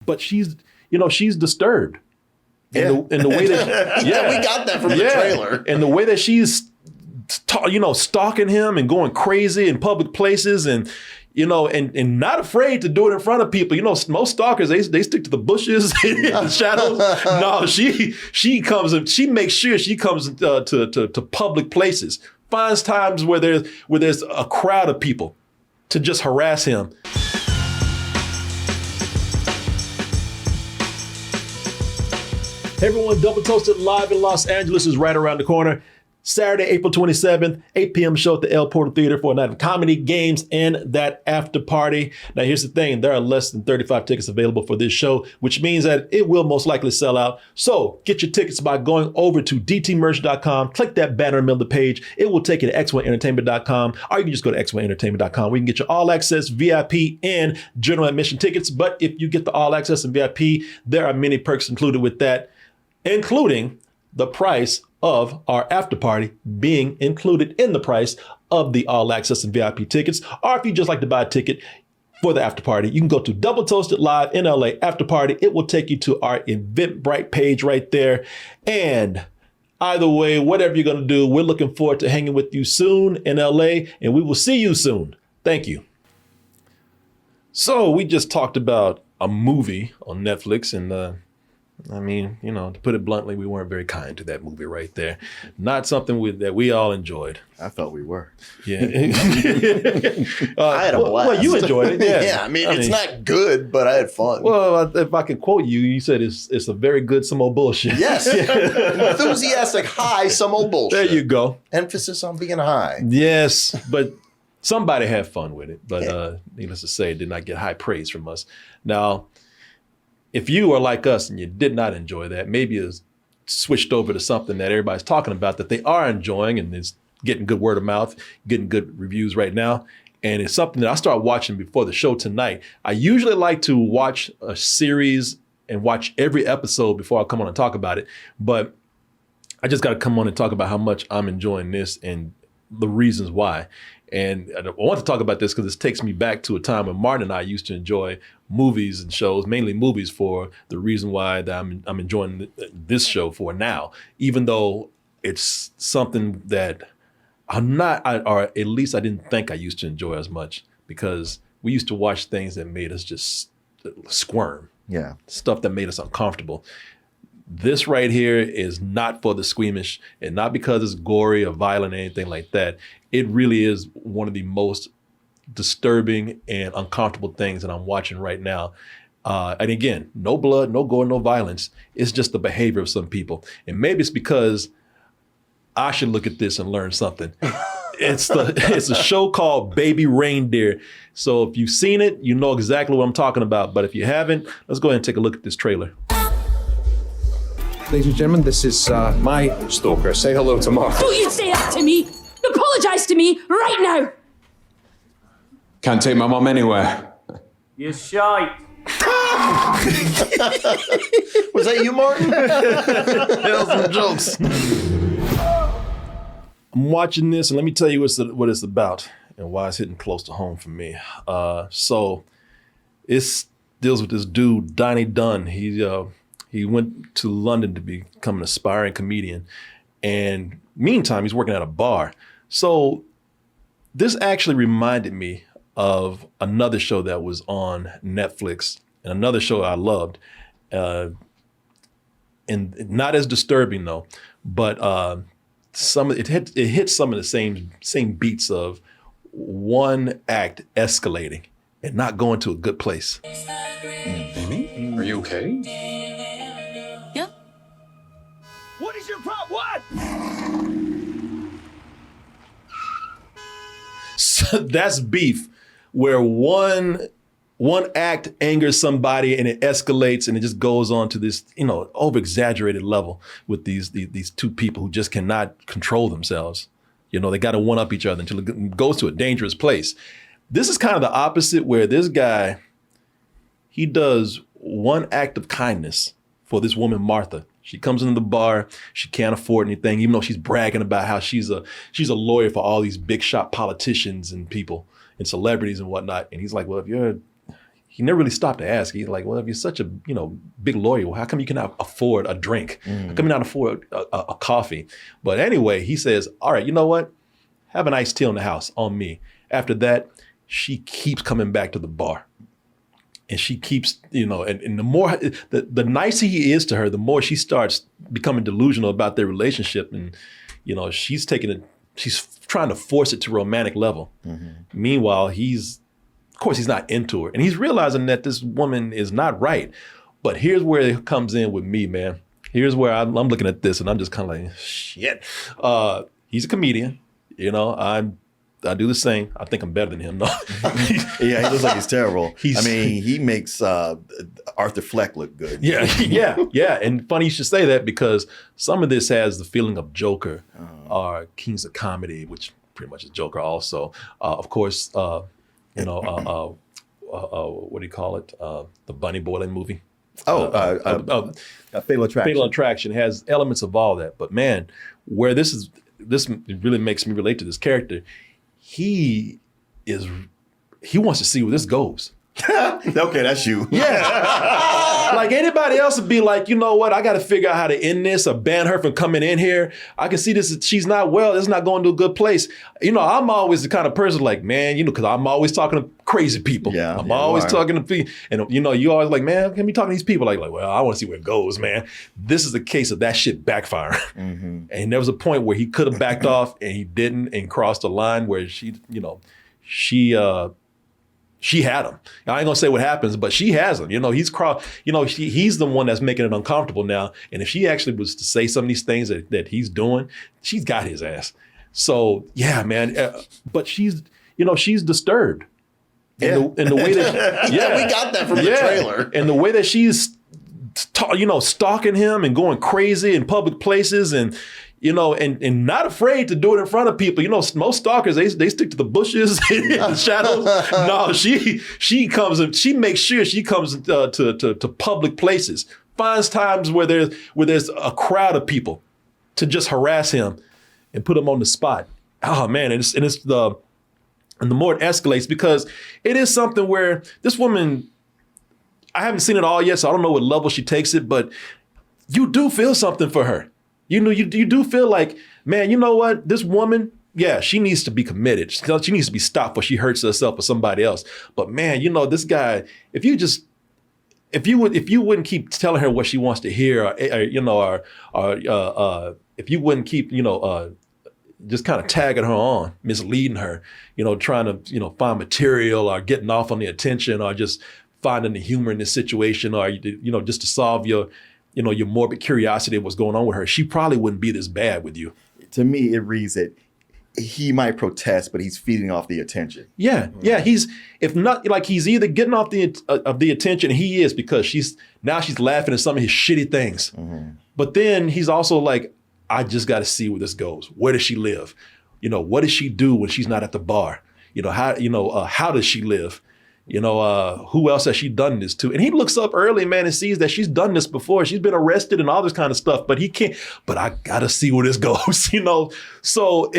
but she's disturbed. Yeah. In the way that, yeah, we got that from the trailer. And the way that she's, stalking him and going crazy in public places and not afraid to do it in front of people. Most stalkers, they stick to the bushes and the shadows. No, she comes and she makes sure she comes to public places, finds times where there's a crowd of people to just harass him. Hey everyone, Double Toasted live in Los Angeles is right around the corner. Saturday, April 27th, 8 p.m. show at the El Portal Theater for a night of comedy, games, and that after party. Now, here's the thing. There are less than 35 tickets available for this show, which means that it will most likely sell out. So get your tickets by going over to dtmerch.com. Click that banner in the middle of the page. It will take you to x1entertainment.com, or you can just go to x1entertainment.com. We can get you all access, VIP, and general admission tickets. But if you get the all access and VIP, there are many perks included with that, including the price of our after party being included in the price of the all access and VIP tickets. Or if you just like to buy a ticket for the after party, you can go to Double Toasted Live in LA after party. It will take you to our Eventbrite page right there. And either way, whatever you're going to do, we're looking forward to hanging with you soon in LA, and we will see you soon. Thank you. So we just talked about a movie on Netflix, and to put it bluntly, we weren't very kind to that movie right there. Not something that we all enjoyed. I thought we were. Yeah. I had a blast. Well, you enjoyed it, yeah. Yeah, it's not good, but I had fun. Well, if I could quote you, you said it's a very good some old bullshit. Yes. Enthusiastic high, some old bullshit. There you go. Emphasis on being high. Yes, but somebody had fun with it. But needless to say, it did not get high praise from us. Now, if you are like us and you did not enjoy that, maybe it's switched over to something that everybody's talking about that they are enjoying and is getting good word of mouth, getting good reviews right now. And it's something that I started watching before the show tonight. I usually like to watch a series and watch every episode before I come on and talk about it. But I just got to come on and talk about how much I'm enjoying this and the reasons why. And I want to talk about this because this takes me back to a time when Martin and I used to enjoy movies and shows, mainly movies, for the reason why that I'm enjoying this show for now, even though it's something that I'm not, or at least I didn't think I used to enjoy as much, because we used to watch things that made us just squirm. Yeah. Stuff that made us uncomfortable. This right here is not for the squeamish, and not because it's gory or violent or anything like that. It really is one of the most disturbing and uncomfortable things that I'm watching right now. And again, no blood, no gore, no violence. It's just the behavior of some people. And maybe it's because I should look at this and learn something. It's a show called Baby Reindeer. So if you've seen it, you know exactly what I'm talking about. But if you haven't, let's go ahead and take a look at this trailer. Ladies and gentlemen, this is my stalker. Say hello to Mark. Don't you say that to me! Apologize to me right now! Can't take my mom anywhere. You're shite. Was that you, Martin? Tell some jokes. I'm watching this, and let me tell you what it's about and why it's hitting close to home for me. So it deals with this dude, Donnie Dunn. He went to London to become an aspiring comedian, and meantime, he's working at a bar. So this actually reminded me of another show that was on Netflix, and another show I loved, and not as disturbing though, but it hit some of the same beats of one act escalating and not going to a good place. Amy, are you okay? Yep. What is your problem? What? So that's beef, where one act angers somebody and it escalates and it just goes on to this, over-exaggerated level with these two people who just cannot control themselves. They got to one-up each other until it goes to a dangerous place. This is kind of the opposite, where this guy, he does one act of kindness for this woman, Martha. She comes into the bar, she can't afford anything, even though she's bragging about how she's a lawyer for all these big shot politicians and people and celebrities and whatnot. And he's like, well, if you're he never really stopped to ask. He's like, well, if you're such a big lawyer, how come you cannot afford a drink? How come you not afford a coffee? But anyway, he says, all right, you know what? Have an iced tea in the house on me. After that, she keeps coming back to the bar. And she keeps, and the more, the nicer he is to her, the more she starts becoming delusional about their relationship. And, she's trying to force it to romantic level. Meanwhile, of course, he's not into her. And he's realizing that this woman is not right. But here's where it comes in with me, man. Here's where I'm looking at this and I'm just kind of like, shit. He's a comedian. I do the same. I think I'm better than him. No. Yeah, he looks like he's terrible. I mean, he makes Arthur Fleck look good. Yeah. And funny you should say that because some of this has the feeling of Joker or Kings of Comedy, which pretty much is Joker also. Of course, what do you call it? The Bunny Boiling movie. Fatal Attraction. Fatal Attraction has elements of all that. But man, where this really makes me relate to this character. He wants to see where this goes. Okay, that's you. Yeah. Like anybody else would be like, you know what? I got to figure out how to end this or ban her from coming in here. I can see this. She's not well. It's not going to a good place. I'm always the kind of person like, man, because I'm always talking to crazy people. Yeah. I'm always talking to people. And, you always like, man, can we talk to these people? Like, well, I want to see where it goes, man. This is a case of that shit backfiring. And there was a point where he could have backed off and he didn't and crossed the line where she had him. I ain't gonna say what happens, but she has him. He's he's the one that's making it uncomfortable now. And if she actually was to say some of these things that he's doing, she's got his ass. So yeah, man. But she's disturbed. In the way that We got that from the trailer. And the way that she's stalking him and going crazy in public places and and not afraid to do it in front of people. Most stalkers, they stick to the bushes and the shadows. No, she comes and she makes sure she comes to public places, finds times where there's a crowd of people to just harass him and put him on the spot. Oh man, and the more it escalates because it is something where this woman, I haven't seen it all yet, so I don't know what level she takes it, but you do feel something for her. You do feel like, man, you know what? This woman, yeah, she needs to be committed. She needs to be stopped before she hurts herself or somebody else. But man, this guy, if you wouldn't keep telling her what she wants to hear, or if you wouldn't keep, just kind of tagging her on, misleading her, trying to, find material or getting off on the attention or just finding the humor in this situation or, just to solve your morbid curiosity of what's going on with her, she probably wouldn't be this bad with you. To me, it reads that he might protest, but he's feeding off the attention. Yeah. He's either getting off the attention, and he is because she's laughing at some of his shitty things. But then he's also like, I just got to see where this goes. Where does she live? What does she do when she's not at the bar? How does she live? Who else has she done this to? And he looks up early, man, and sees that she's done this before. She's been arrested and all this kind of stuff, but he can't, but I gotta see where this goes, So,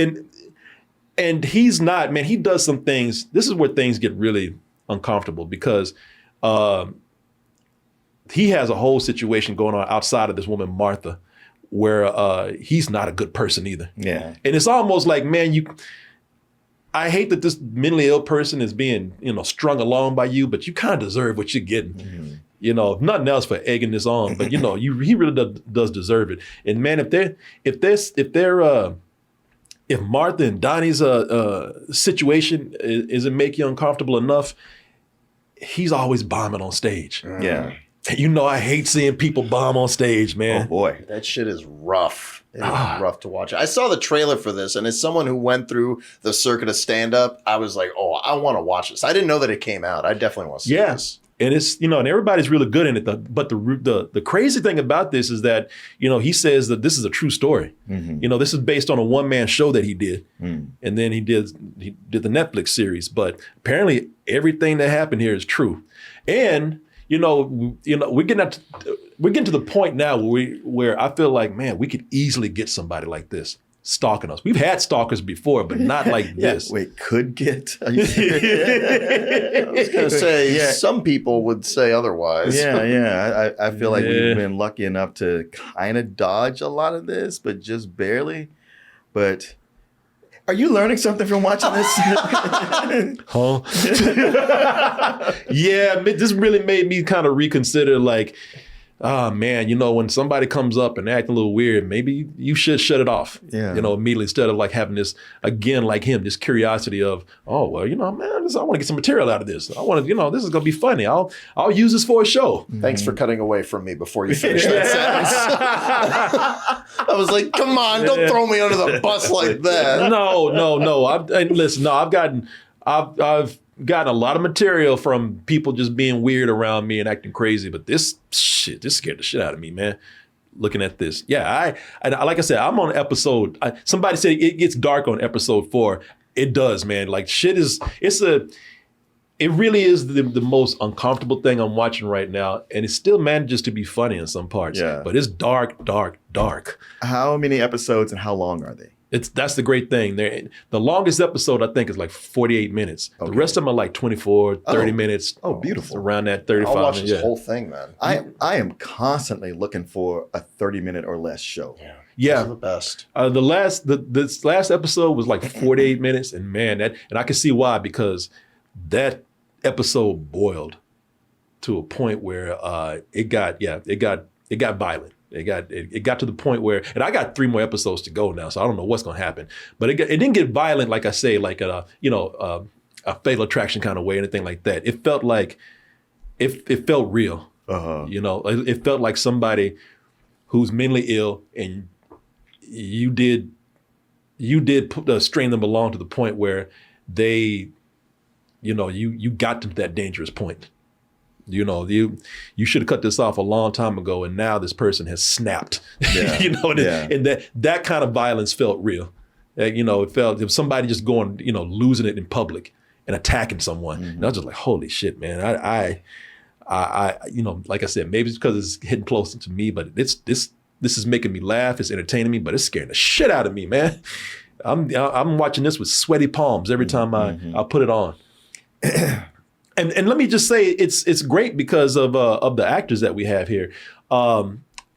and he's not, man, he does some things. This is where things get really uncomfortable because he has a whole situation going on outside of this woman, Martha, where he's not a good person either. Yeah. And it's almost like, man, I hate that this mentally ill person is being, strung along by you, but you kind of deserve what you're getting. If nothing else for egging this on, but he really does deserve it. And man, if Martha and Donnie's situation isn't make you uncomfortable enough, he's always bombing on stage. Yeah. I hate seeing people bomb on stage, man. Oh boy. That shit is rough. It is rough to watch. I saw the trailer for this, and as someone who went through the circuit of stand-up, I was like, oh, I want to watch this. I didn't know that it came out. I definitely want to see this. And it's, and everybody's really good in it. But the crazy thing about this is that, he says that this is a true story. This is based on a one-man show that he did. And then he did the Netflix series. But apparently everything that happened here is true. And we're getting to the point now where I feel like, man, we could easily get somebody like this. stalking us. We've had stalkers before, but not like this. Wait, could get? Are you serious? I was going to say, some people would say otherwise. Yeah. I feel like we've been lucky enough to kind of dodge a lot of this, but just barely. But are you learning something from watching this? Huh? Yeah, this really made me kind of reconsider, like, oh man, when somebody comes up and acting a little weird, maybe you should shut it off. Yeah. Immediately, instead of like having this, again, like him, this curiosity of, oh well, man, I want to get some material out of this. I want to, this is gonna be funny. I'll use this for a show. Thanks for cutting away from me before you finished that sentence. I was like, come on, don't throw me under the bus like that. No. I've gotten a lot of material from people just being weird around me and acting crazy, but this scared the shit out of me, man. Looking at this, I like I said, I'm on episode. Somebody said it gets dark on episode 4. It does, man. Like it really is the most uncomfortable thing I'm watching right now, and it still manages to be funny in some parts. Yeah, but it's dark. How many episodes and how long are they? That's the great thing. The longest episode, I think, is like 48 minutes. Okay. The rest of them are like 24, 30 minutes. Oh, beautiful. Around that 35 I'll watch minutes. this whole thing, man. I am constantly looking for a 30-minute or less show. Yeah. Those are the best. This last episode was like 48 minutes, and man, and I can see why, because that episode boiled to a point where it got violent. It got to the point where, and I got 3 more episodes to go now, so I don't know what's going to happen. But it didn't get violent, like I say, like a Fatal Attraction kind of way, anything like that. It felt like it felt real. It felt like somebody who's mentally ill, and you did strain them along to the point where they, you got them to that dangerous point. You should have cut this off a long time ago, and now this person has snapped. And that kind of violence felt real. It felt if somebody just going, losing it in public and attacking someone. And I was just like, holy shit, man. I like I said, maybe it's because it's hitting closer to me, but this is making me laugh. It's entertaining me, but it's scaring the shit out of me, man. I'm watching this with sweaty palms every time I put it on. And let me just say, it's great because of the actors that we have here.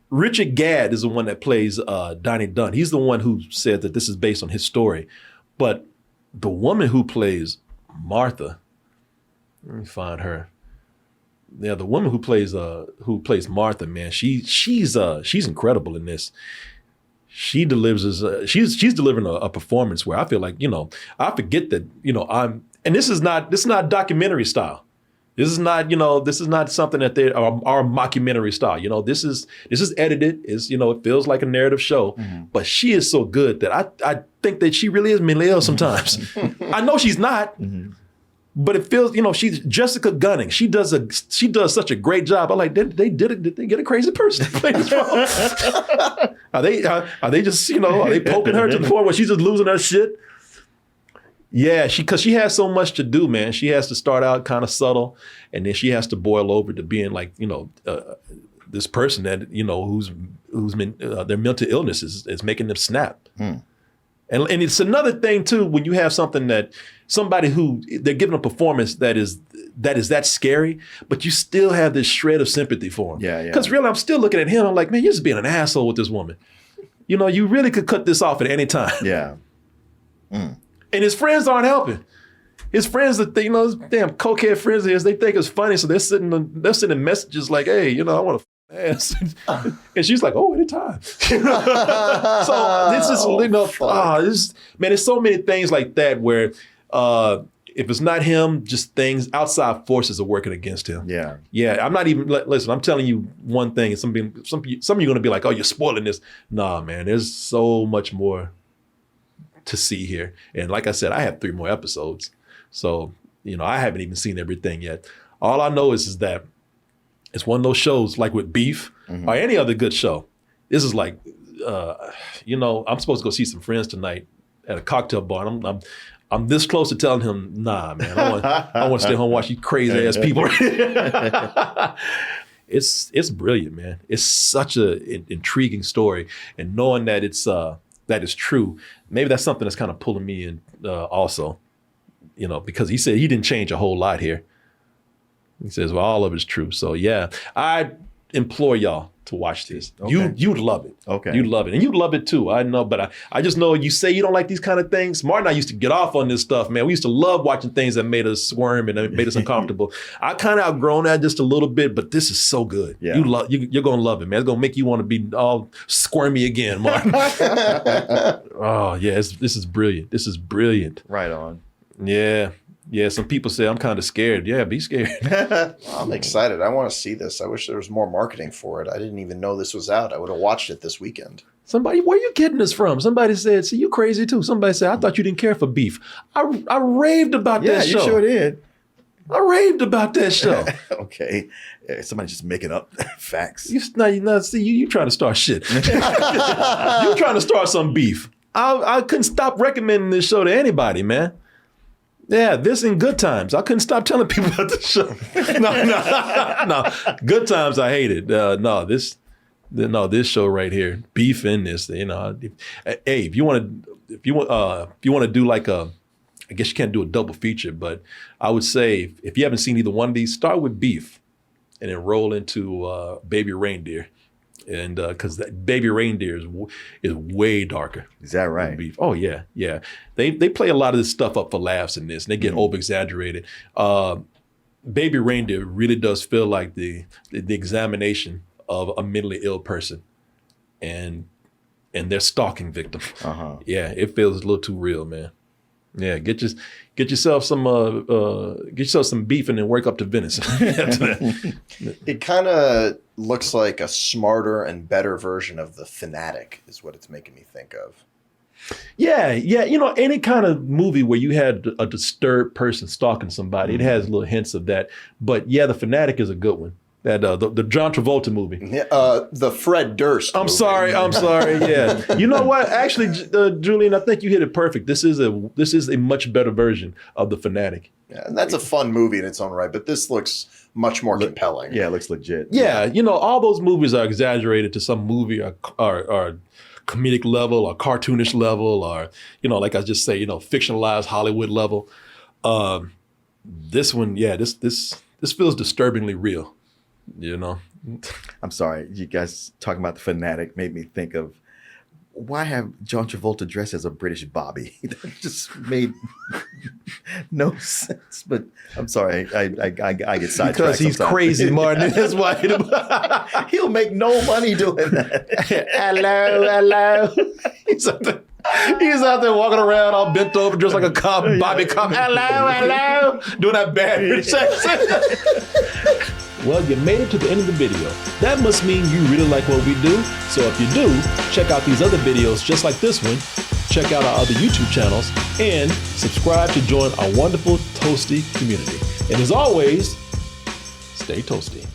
Richard Gadd is the one that plays Donnie Dunn. He's the one who said that this is based on his story. But the woman who plays Martha, let me find her. Yeah, the woman who plays Martha, man, she's incredible in this. She delivers she's delivering a performance where I feel like, I forget that, and this is not documentary style. This is not something that they are mockumentary style. This is edited. It feels like a narrative show, but she is so good that I think that she really is mentally ill sometimes. I know she's not, but it feels, she's Jessica Gunning. She does such a great job. I'm like, did they get a crazy person to play this role? Are they just, are they poking her to the point where she's just losing her shit? Yeah, because she has so much to do, man. She has to start out kind of subtle, and then she has to boil over to being like, this person that, who's been, their mental illness is making them snap. And it's another thing too, when you have somebody who they're giving a performance that is that scary, but you still have this shred of sympathy for him. Yeah. Because really, I'm still looking at him. I'm like, man, you're just being an asshole with this woman. You really could cut this off at any time. Yeah. And his friends aren't helping. His friends, his damn cokehead friends of his, they think it's funny, so they're sending messages like, "Hey, I want to ass," and she's like, "Oh, anytime." So this is, man, there's so many things like that where if it's not him, just things outside forces are working against him. Yeah. I'm not even listen. I'm telling you one thing. Some of you are going to be like, "Oh, you're spoiling this." Nah, man. There's so much more to see here. And like I said, I have 3 more episodes. So, I haven't even seen everything yet. All I know is that it's one of those shows like with Beef or any other good show. This is like, I'm supposed to go see some friends tonight at a cocktail bar. And I'm this close to telling him, nah, man, I want to stay home and watch these crazy ass people. It's brilliant, man. It's such an intriguing story. And knowing that it's that is true, maybe that's something that's kind of pulling me in also, you know, because he said he didn't change a whole lot here. He says, well, all of it's true. So yeah, I implore y'all to watch this. Okay. You'd love it. Okay. You'd love it. And you'd love it too. I know, but I just know you say you don't like these kind of things. Martin and I used to get off on this stuff, man. We used to love watching things that made us squirm and made us uncomfortable. I kind of outgrown that just a little bit, but this is so good. Yeah. You're going to love it, man. It's going to make you want to be all squirmy again, Martin. Oh, yeah. This is brilliant. This is brilliant. Right on. Yeah. Yeah, some people say I'm kind of scared. Yeah, be scared. I'm excited. I want to see this. I wish there was more marketing for it. I didn't even know this was out. I would have watched it this weekend. Somebody, where are you getting this from? Somebody said, see, you crazy too. Somebody said, I thought you didn't care for beef. I raved about that show. Yeah, you sure did. I raved about that show. Okay. Somebody's just making up facts. You trying to start shit. You trying to start some beef. I couldn't stop recommending this show to anybody, man. Yeah, this in Good Times. I couldn't stop telling people about the show. No. Good Times, I hated. This show right here, beef in this. You know, hey, if you want to do like I guess you can't do a double feature, but I would say if you haven't seen either one of these, start with beef, and then roll into Baby Reindeer. And because that Baby Reindeer is way darker. Is that right? Beef. Oh yeah. They play a lot of this stuff up for laughs in this, and they get over exaggerated. Baby Reindeer really does feel like the examination of a mentally ill person, and their stalking victim. Yeah, it feels a little too real, man. Yeah, get yourself some beef and then work up to venison. It kind of looks like a smarter and better version of The Fanatic is what it's making me think of. Yeah. You know, any kind of movie where you had a disturbed person stalking somebody, it has little hints of that. But yeah, The Fanatic is a good one. That the John Travolta movie. The Fred Durst I'm movie. sorry. Yeah. You know what? Actually, Julian, I think you hit it perfect. This is a much better version of The Fanatic. Yeah, and that's a fun movie in its own right, but this looks much more compelling. Yeah, it looks legit. Yeah, you know, all those movies are exaggerated to some movie or comedic level or cartoonish level or, you know, like I just say, you know, fictionalized Hollywood level. This one, yeah, this feels disturbingly real. You know, I'm sorry. You guys talking about The Fanatic made me think of why have John Travolta dressed as a British Bobby? That just made no sense. But I'm sorry. I get sidetracked because he's sometimes. crazy, Martin. That's why he'll make no money doing that. Hello. He's out there walking around all bent over, just like a cop, Bobby cop. Hello, doing that bad British accent. Well, you made it to the end of the video. That must mean you really like what we do. So if you do, check out these other videos just like this one, check out our other YouTube channels, and subscribe to join our wonderful Toasty community. And as always, stay toasty.